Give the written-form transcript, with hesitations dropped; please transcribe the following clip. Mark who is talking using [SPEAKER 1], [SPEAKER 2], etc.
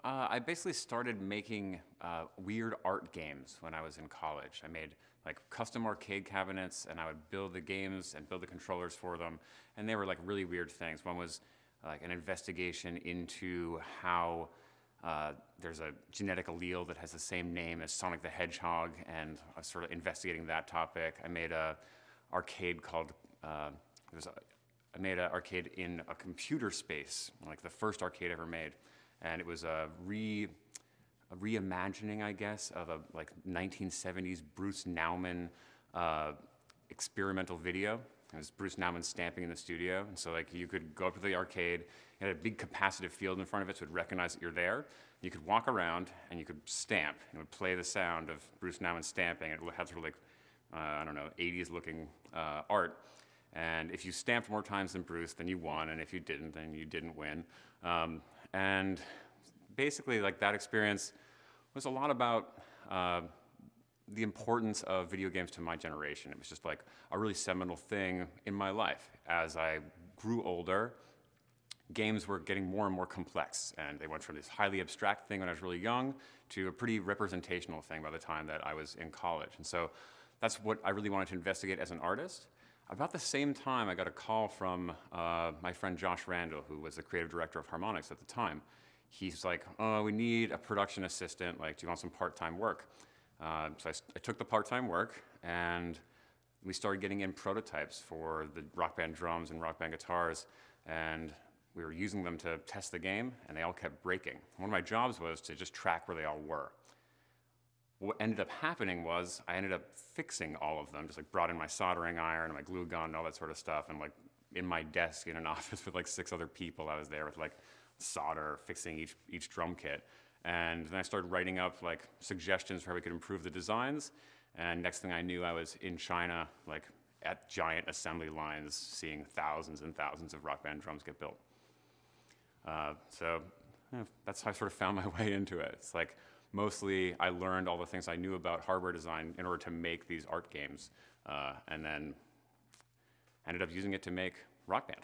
[SPEAKER 1] I basically started making weird art games when I was in college. I made like custom arcade cabinets, and I would build the games and build the controllers for them, and they were like really weird things. One was like an investigation into how there's a genetic allele that has the same name as Sonic the Hedgehog, and I was sort of investigating that topic. I made a arcade called I made an arcade in a computer space, like the first arcade ever made. And it was a reimagining, I guess, of a like 1970s Bruce Nauman experimental video. It was Bruce Nauman stamping in the studio. And so like you could go up to the arcade, it had a big capacitive field in front of it, so it would recognize that you're there. You could walk around and you could stamp, and it would play the sound of Bruce Nauman stamping. It would have sort of like, I don't know, 80s looking art. And if you stamped more times than Bruce, then you won, and if you didn't, then you didn't win. And basically, like that experience was a lot about the importance of video games to my generation. It was just like a really seminal thing in my life. As I grew older, games were getting more and more complex, and they went from this highly abstract thing when I was really young to a pretty representational thing by the time that I was in college. And so that's what I really wanted to investigate as an artist. About the same time, I got a call from my friend Josh Randall, who was the creative director of Harmonix at the time. He's like, oh, we need a production assistant, like, do you want some part-time work? So I took the part-time work, and we started getting in prototypes for the Rock Band drums and Rock Band guitars, and we were using them to test the game, and they all kept breaking. One of my jobs was to just track where they all were. What ended up happening was I ended up fixing all of them, just like brought in my soldering iron and my glue gun and all that sort of stuff, and like in my desk in an office with like 6 other people, I was there with like solder, fixing each drum kit. And then I started writing up like suggestions for how we could improve the designs, and next thing I knew, I was in China, like at giant assembly lines, seeing thousands and thousands of Rock Band drums get built. That's how I sort of found my way into it. It's like, mostly, I learned all the things I knew about hardware design in order to make these art games, and then ended up using it to make Rock Band.